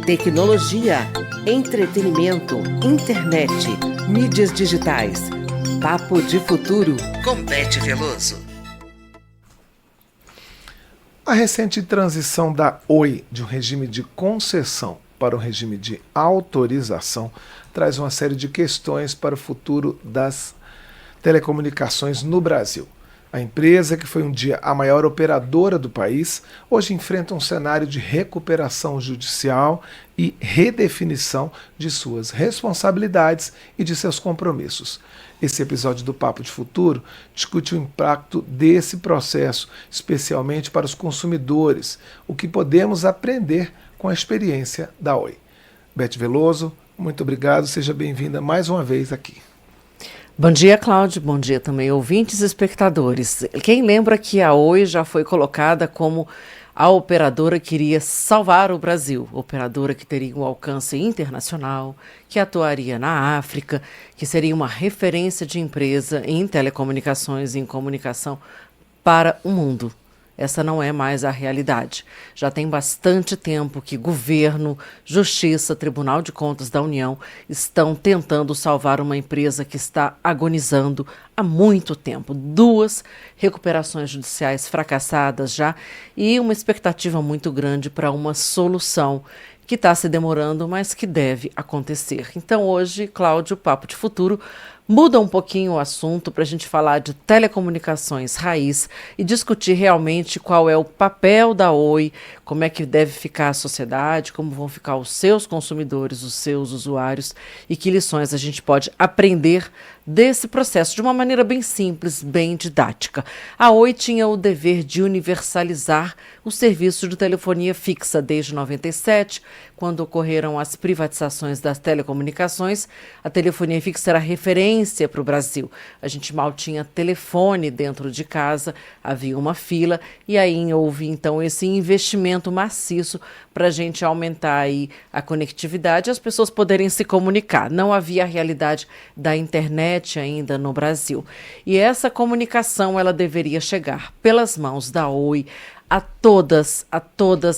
Tecnologia, entretenimento, internet, mídias digitais. Papo de Futuro com Beth Veloso. A recente transição da Oi de um regime de concessão para um regime de autorização traz uma série de questões para o futuro das telecomunicações no Brasil. A empresa, que foi um dia a maior operadora do país, hoje enfrenta um cenário de recuperação judicial e redefinição de suas responsabilidades e de seus compromissos. Esse episódio do Papo de Futuro discute o impacto desse processo, especialmente para os consumidores, o que podemos aprender com a experiência da Oi. Beth Veloso, muito obrigado, seja bem-vinda mais uma vez aqui. Bom dia, Cláudio. Bom dia também, ouvintes e espectadores. Quem lembra que a Oi já foi colocada como a operadora que iria salvar o Brasil, operadora que teria um alcance internacional, que atuaria na África, que seria uma referência de empresa em telecomunicações e em comunicação para o mundo. Essa não é mais a realidade. Já tem bastante tempo que governo, Justiça, Tribunal de Contas da União estão tentando salvar uma empresa que está agonizando há muito tempo. 2 recuperações judiciais fracassadas já e uma expectativa muito grande para uma solução que está se demorando, mas que deve acontecer. Então hoje, Cláudio, Papo de Futuro muda um pouquinho o assunto para a gente falar de telecomunicações raiz e discutir realmente qual é o papel da Oi, como é que deve ficar a sociedade, como vão ficar os seus consumidores, os seus usuários e que lições a gente pode aprender desse processo de uma maneira bem simples, bem didática. A Oi tinha o dever de universalizar o serviço de telefonia fixa desde 97, quando ocorreram as privatizações das telecomunicações. A telefonia fixa era referência para o Brasil. A gente mal tinha telefone dentro de casa, havia uma fila e aí houve então esse investimento maciço para a gente aumentar aí a conectividade e as pessoas poderem se comunicar. Não havia a realidade da internet ainda no Brasil. E essa comunicação ela deveria chegar pelas mãos da Oi a todas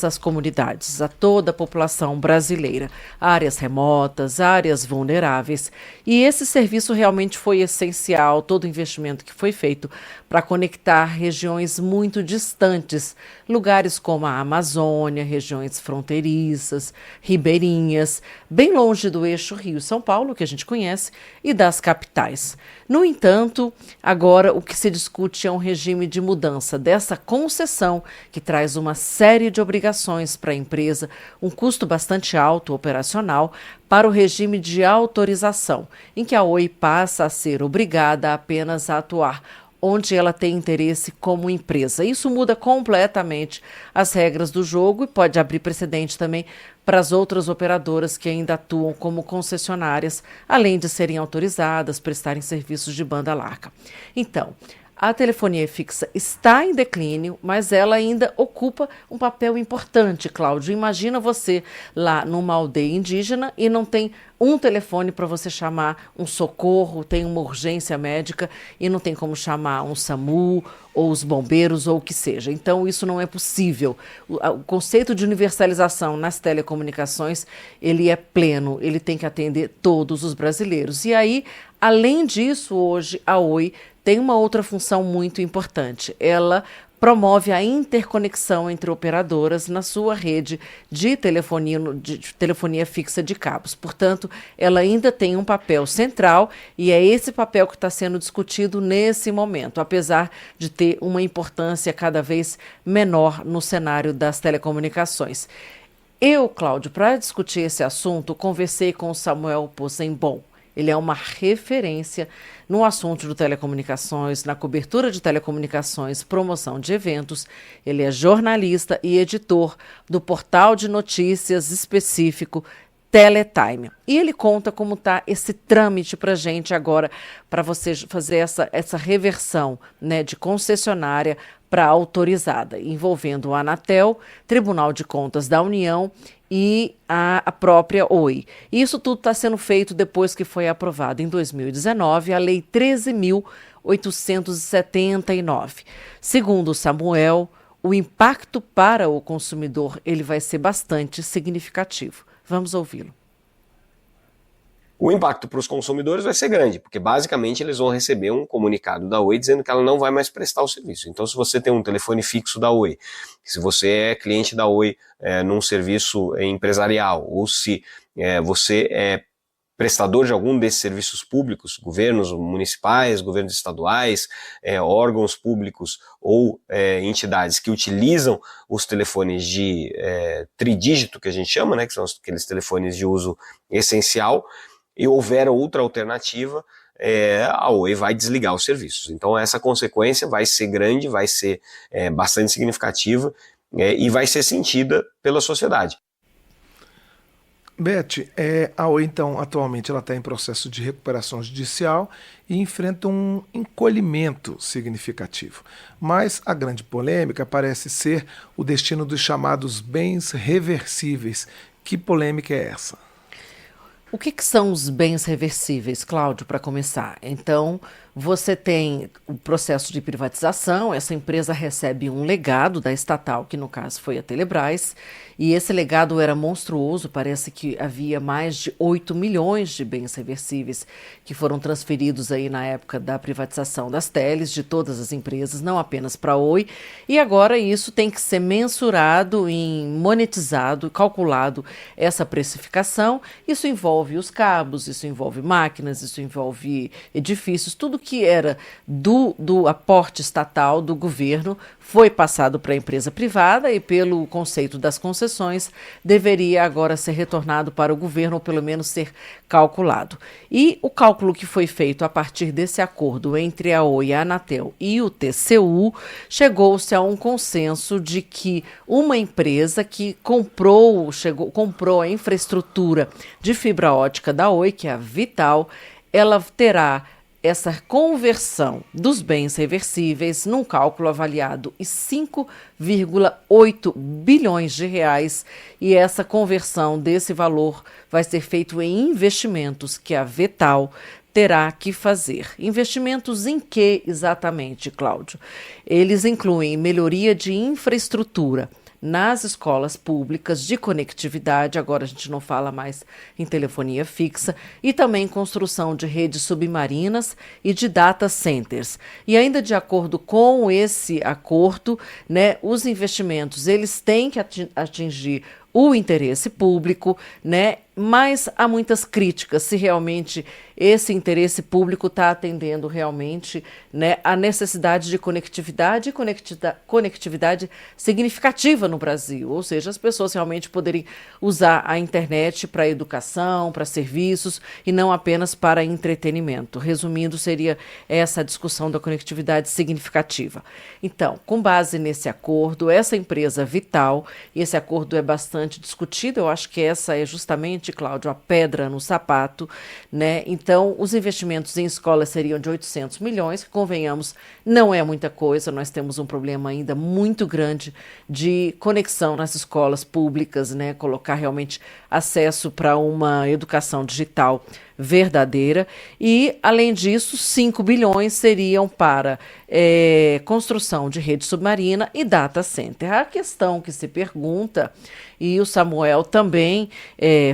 as comunidades, a toda a população brasileira, áreas remotas, áreas vulneráveis. E esse serviço realmente foi essencial, todo o investimento que foi feito para conectar regiões muito distantes, lugares como a Amazônia, regiões fronteiriças, ribeirinhas, bem longe do eixo Rio-São Paulo, que a gente conhece, e das capitais. No entanto, agora o que se discute é um regime de mudança dessa concessão, que traz uma série de obrigações para a empresa, um custo bastante alto operacional, para o regime de autorização, em que a Oi passa a ser obrigada apenas a atuar onde ela tem interesse como empresa. Isso muda completamente as regras do jogo e pode abrir precedente também para as outras operadoras que ainda atuam como concessionárias, além de serem autorizadas, prestarem serviços de banda larga. Então, a telefonia fixa está em declínio, mas ela ainda ocupa um papel importante, Cláudio. Imagina você lá numa aldeia indígena e não tem um telefone para você chamar um socorro, tem uma urgência médica e não tem como chamar um SAMU ou os bombeiros ou o que seja. Então, isso não é possível. O conceito de universalização nas telecomunicações, ele é pleno, ele tem que atender todos os brasileiros. E aí, além disso, hoje a Oi tem uma outra função muito importante. Ela promove a interconexão entre operadoras na sua rede de telefonia fixa de cabos. Portanto, ela ainda tem um papel central e é esse papel que está sendo discutido nesse momento, apesar de ter uma importância cada vez menor no cenário das telecomunicações. Eu, Cláudio, para discutir esse assunto, conversei com o Samuel Posenbon. Ele é uma referência no assunto de telecomunicações, na cobertura de telecomunicações, promoção de eventos. Ele é jornalista e editor do portal de notícias específico Teletime. E ele conta como está esse trâmite para a gente agora, para você fazer essa reversão, né, de concessionária para autorizada, envolvendo o Anatel, Tribunal de Contas da União e a própria Oi. Isso tudo está sendo feito depois que foi aprovada em 2019 a Lei 13.879. Segundo Samuel, o impacto para o consumidor ele vai ser bastante significativo. Vamos ouvi-lo. O impacto para os consumidores vai ser grande, porque basicamente eles vão receber um comunicado da Oi dizendo que ela não vai mais prestar o serviço. Então, se você tem um telefone fixo da Oi, se você é cliente da Oi num serviço empresarial, ou se você é prestador de algum desses serviços públicos, governos municipais, governos estaduais, órgãos públicos ou entidades que utilizam os telefones de tridígito, que a gente chama, né, que são aqueles telefones de uso essencial, e houver outra alternativa, a Oi vai desligar os serviços. Então essa consequência vai ser grande, vai ser bastante significativa e vai ser sentida pela sociedade. Beth, a Oi, então, atualmente ela está em processo de recuperação judicial e enfrenta um encolhimento significativo. Mas a grande polêmica parece ser o destino dos chamados bens reversíveis. Que polêmica é essa? O que são os bens reversíveis, Cláudio, para começar? Então, você tem o processo de privatização, essa empresa recebe um legado da estatal, que no caso foi a Telebrás, e esse legado era monstruoso, parece que havia mais de 8 milhões de bens reversíveis que foram transferidos aí na época da privatização das teles, de todas as empresas, não apenas para a Oi, e agora isso tem que ser mensurado, monetizado, calculado essa precificação. Isso envolve os cabos, isso envolve máquinas, isso envolve edifícios, tudo que era do aporte estatal do governo foi passado para a empresa privada e, pelo conceito das concessões, deveria agora ser retornado para o governo, ou pelo menos ser calculado. E o cálculo que foi feito a partir desse acordo entre a Oi, a Anatel e o TCU, chegou-se a um consenso de que uma empresa que comprou a infraestrutura de fibra ótica da Oi, que é a Vital, ela terá essa conversão dos bens reversíveis num cálculo avaliado em 5,8 bilhões de reais, e essa conversão desse valor vai ser feito em investimentos que a Vital terá que fazer. Investimentos em que exatamente, Cláudio? Eles incluem melhoria de infraestrutura nas escolas públicas de conectividade, agora a gente não fala mais em telefonia fixa, e também construção de redes submarinas e de data centers. E ainda de acordo com esse acordo, né, os investimentos eles têm que atingir o interesse público, né? Mas há muitas críticas se realmente esse interesse público está atendendo realmente, né, a necessidade de conectividade e conectividade significativa no Brasil, ou seja, as pessoas realmente poderem usar a internet para educação, para serviços e não apenas para entretenimento. Resumindo, seria essa a discussão da conectividade significativa. Então, com base nesse acordo, essa empresa Vital, e esse acordo é bastante discutido, eu acho que essa é justamente, Cláudio, a pedra no sapato, né? Então, os investimentos em escolas seriam de 800 milhões, que, convenhamos, não é muita coisa, nós temos um problema ainda muito grande de conexão nas escolas públicas, né? Colocar realmente acesso para uma educação digital verdadeira, e, além disso, 5 bilhões seriam para construção de rede submarina e data center. A questão que se pergunta, e o Samuel também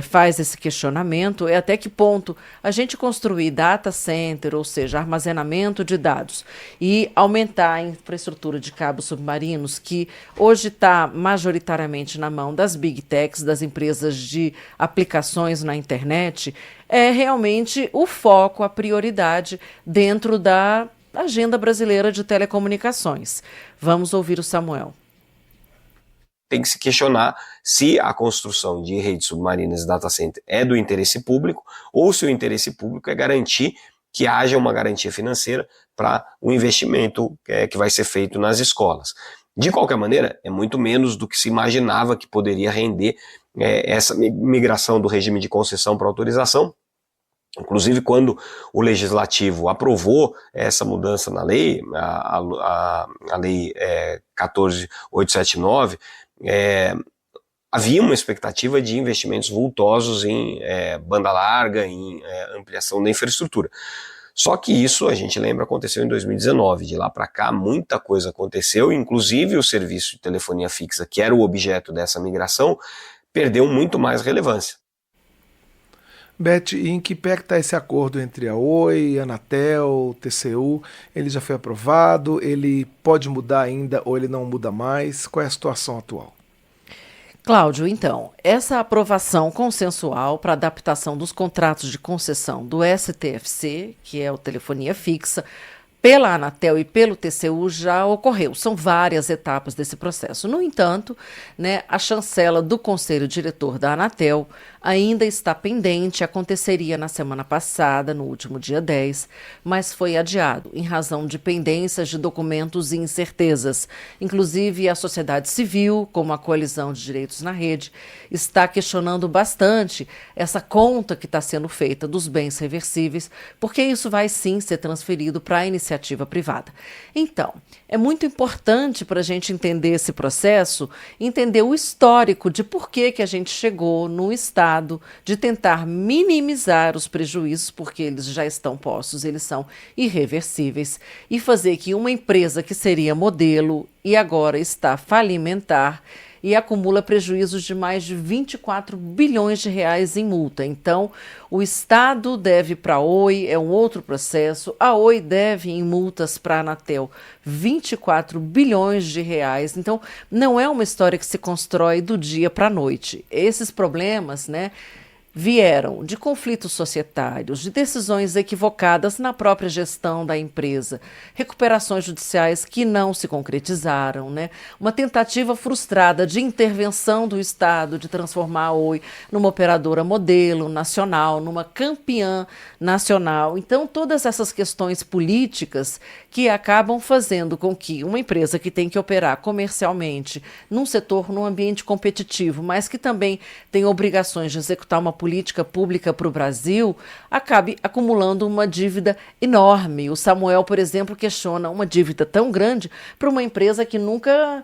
faz esse questionamento, é até que ponto a gente construir data center, ou seja, armazenamento de dados, e aumentar a infraestrutura de cabos submarinos, que hoje está majoritariamente na mão das big techs, das empresas de aplicações na internet, é realmente o foco, a prioridade dentro da agenda brasileira de telecomunicações. Vamos ouvir o Samuel. Tem que se questionar se a construção de redes submarinas e data center é do interesse público, ou se o interesse público é garantir que haja uma garantia financeira para o investimento que vai ser feito nas escolas. De qualquer maneira, é muito menos do que se imaginava que poderia render essa migração do regime de concessão para autorização. Inclusive, quando o Legislativo aprovou essa mudança na lei, a Lei 14.879, havia uma expectativa de investimentos vultosos em banda larga, em ampliação da infraestrutura. Só que isso, a gente lembra, aconteceu em 2019. De lá para cá, muita coisa aconteceu, inclusive o serviço de telefonia fixa, que era o objeto dessa migração, perdeu muito mais relevância. Beth, e em que pé está esse acordo entre a Oi, Anatel, TCU? Ele já foi aprovado? Ele pode mudar ainda ou ele não muda mais? Qual é a situação atual? Cláudio, então, essa aprovação consensual para adaptação dos contratos de concessão do STFC, que é o telefonia fixa, pela Anatel e pelo TCU já ocorreu. São várias etapas desse processo. No entanto, né, a chancela do Conselho Diretor da Anatel ainda está pendente, aconteceria na semana passada, no último dia 10, mas foi adiado em razão de pendências de documentos e incertezas. Inclusive, a sociedade civil, como a Coalizão de Direitos na Rede, está questionando bastante essa conta que está sendo feita dos bens reversíveis, porque isso vai sim ser transferido para a iniciativa privada. Então, é muito importante para a gente entender esse processo, entender o histórico de por que a gente chegou no estado de tentar minimizar os prejuízos, porque eles já estão postos, eles são irreversíveis, e fazer que uma empresa que seria modelo e agora está falimentar e acumula prejuízos de mais de 24 bilhões de reais em multa. Então, o Estado deve para a Oi, é um outro processo, a Oi deve em multas para a Anatel 24 bilhões de reais. Então, não é uma história que se constrói do dia para a noite. Esses problemas, né, vieram de conflitos societários, de decisões equivocadas na própria gestão da empresa, recuperações judiciais que não se concretizaram, né? Uma tentativa frustrada de intervenção do Estado de transformar a Oi numa operadora modelo nacional, numa campeã nacional. Então, todas essas questões políticas que acabam fazendo com que uma empresa que tem que operar comercialmente num setor, num ambiente competitivo, mas que também tem obrigações de executar uma política pública para o Brasil, acabe acumulando uma dívida enorme. O Samuel, por exemplo, questiona uma dívida tão grande para uma empresa que nunca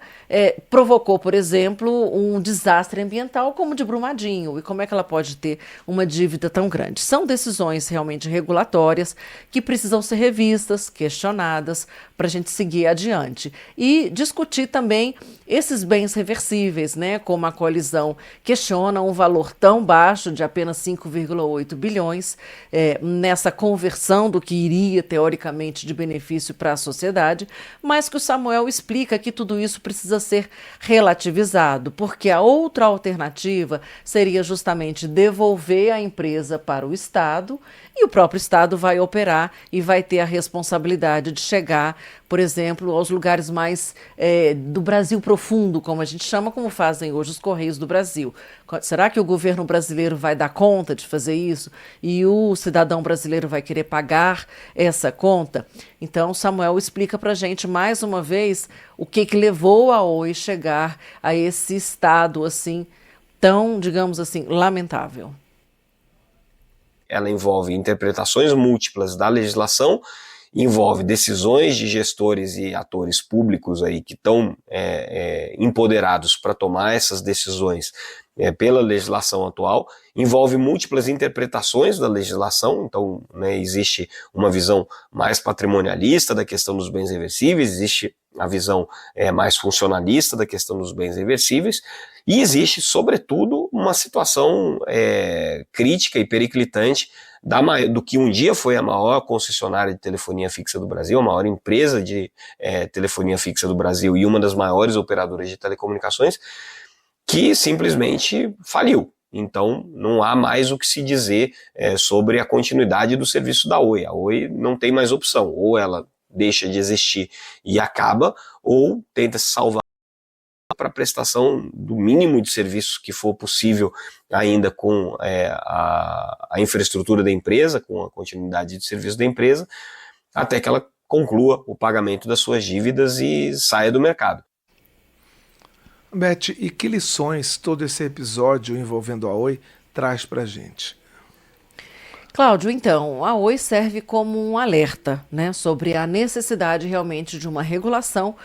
provocou, por exemplo, um desastre ambiental como o de Brumadinho. E como é que ela pode ter uma dívida tão grande? São decisões realmente regulatórias que precisam ser revistas, questionadas, para a gente seguir adiante. E discutir também esses bens reversíveis, né? Como a coalizão questiona um valor tão baixo de apenas 5,8 bilhões nessa conversão do que iria, teoricamente, de benefício para a sociedade, mas que o Samuel explica que tudo isso precisa ser relativizado, porque a outra alternativa seria justamente devolver a empresa para o Estado e o próprio Estado vai operar e vai ter a responsabilidade de chegar, por exemplo, aos lugares mais do Brasil profundo, como a gente chama, como fazem hoje os Correios do Brasil. Será que o governo brasileiro vai dar conta de fazer isso? E o cidadão brasileiro vai querer pagar essa conta? Então, Samuel explica para a gente, mais uma vez, o que levou a Oi chegar a esse estado assim, tão, digamos assim, lamentável. Ela envolve interpretações múltiplas da legislação, envolve decisões de gestores e atores públicos aí que estão empoderados para tomar essas decisões pela legislação atual, envolve múltiplas interpretações da legislação, então, né, existe uma visão mais patrimonialista da questão dos bens reversíveis, existe a visão mais funcionalista da questão dos bens reversíveis, e existe, sobretudo, uma situação crítica e periclitante do que um dia foi a maior concessionária de telefonia fixa do Brasil, a maior empresa de telefonia fixa do Brasil e uma das maiores operadoras de telecomunicações, que simplesmente faliu. Então, não há mais o que se dizer sobre a continuidade do serviço da Oi. A Oi não tem mais opção, ou ela deixa de existir e acaba, ou tenta se salvar para a prestação do mínimo de serviços que for possível ainda com a infraestrutura da empresa, com a continuidade de serviço da empresa, até que ela conclua o pagamento das suas dívidas e saia do mercado. Beth, e que lições todo esse episódio envolvendo a Oi traz para a gente? Cláudio, então, a Oi serve como um alerta, né, sobre a necessidade realmente de uma regulação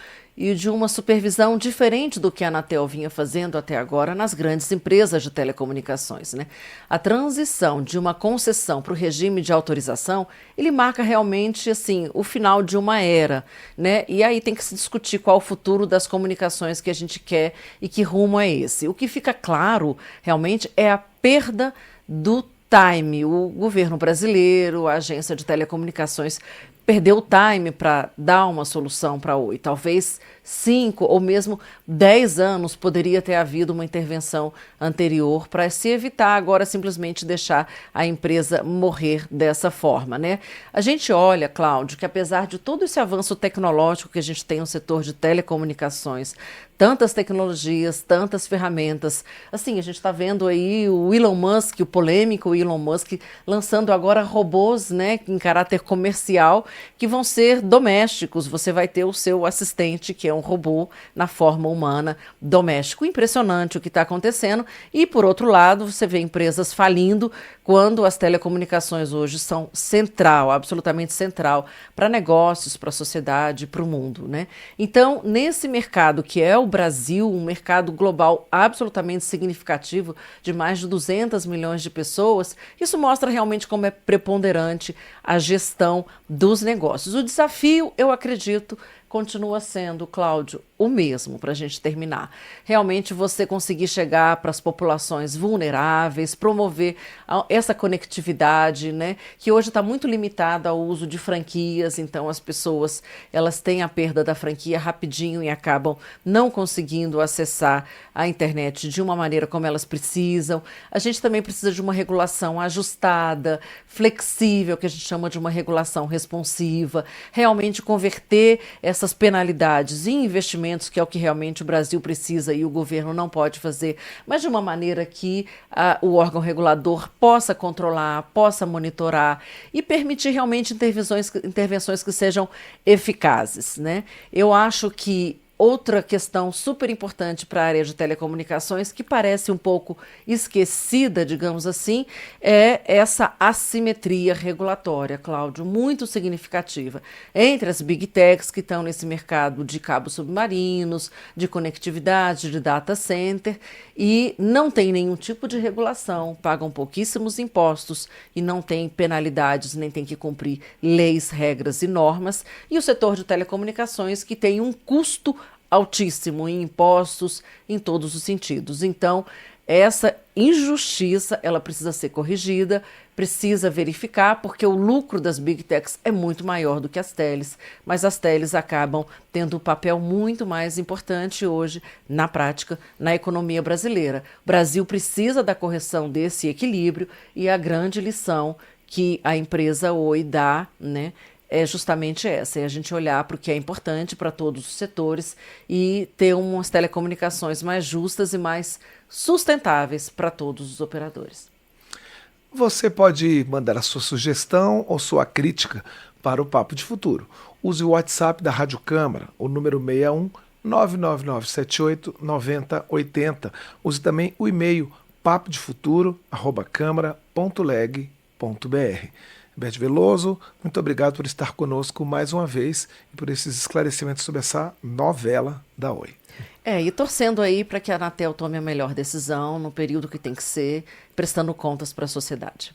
e de uma supervisão diferente do que a Anatel vinha fazendo até agora nas grandes empresas de telecomunicações, né? A transição de uma concessão para o regime de autorização, ele marca realmente assim, o final de uma era, né? E aí tem que se discutir qual o futuro das comunicações que a gente quer e que rumo é esse. O que fica claro realmente é a perda do time. O governo brasileiro, a agência de telecomunicações, perdeu o time para dar uma solução para a Oi. Talvez 5 ou mesmo 10 anos poderia ter havido uma intervenção anterior para se evitar agora simplesmente deixar a empresa morrer dessa forma, né? A gente olha, Cláudio, que apesar de todo esse avanço tecnológico que a gente tem no setor de telecomunicações, tantas tecnologias, tantas ferramentas, assim, a gente está vendo aí o Elon Musk, o polêmico Elon Musk, lançando agora robôs, né, em caráter comercial, que vão ser domésticos. Você vai ter o seu assistente, que é um robô na forma humana, doméstico. Impressionante o que está acontecendo. E, por outro lado, você vê empresas falindo quando as telecomunicações hoje são central, absolutamente central, para negócios, para a sociedade, para o mundo, né? Então, nesse mercado que é o Brasil, um mercado global absolutamente significativo, de mais de 200 milhões de pessoas, isso mostra realmente como é preponderante a gestão dos negócios. O desafio, eu acredito, continua sendo, Cláudio, o mesmo, para a gente terminar. Realmente você conseguir chegar para as populações vulneráveis, promover essa conectividade, né, que hoje está muito limitada ao uso de franquias, então as pessoas elas têm a perda da franquia rapidinho e acabam não conseguindo acessar a internet de uma maneira como elas precisam. A gente também precisa de uma regulação ajustada, flexível, que a gente chama de uma regulação responsiva, realmente converter essas penalidades em investimentos, que é o que realmente o Brasil precisa e o governo não pode fazer, mas de uma maneira que o órgão regulador possa controlar, possa monitorar e permitir realmente intervenções que sejam eficazes, né? Eu acho que outra questão super importante para a área de telecomunicações, que parece um pouco esquecida, digamos assim, é essa assimetria regulatória, Cláudio, muito significativa, entre as big techs que estão nesse mercado de cabos submarinos, de conectividade, de data center, e não tem nenhum tipo de regulação, pagam pouquíssimos impostos e não tem penalidades, nem tem que cumprir leis, regras e normas, e o setor de telecomunicações que tem um custo altíssimo em impostos, em todos os sentidos. Então, essa injustiça, ela precisa ser corrigida, precisa verificar, porque o lucro das big techs é muito maior do que as teles, mas as teles acabam tendo um papel muito mais importante hoje, na prática, na economia brasileira. O Brasil precisa da correção desse equilíbrio e a grande lição que a empresa Oi dá, né, é justamente essa, é a gente olhar para o que é importante para todos os setores e ter umas telecomunicações mais justas e mais sustentáveis para todos os operadores. Você pode mandar a sua sugestão ou sua crítica para o Papo de Futuro. Use o WhatsApp da Rádio Câmara, o número 61 99978 9080. Use também o e-mail papodefuturo@câmara.leg.br. Beth Veloso, muito obrigado por estar conosco mais uma vez e por esses esclarecimentos sobre essa novela da Oi. E torcendo aí para que a Anatel tome a melhor decisão no período que tem que ser, prestando contas para a sociedade.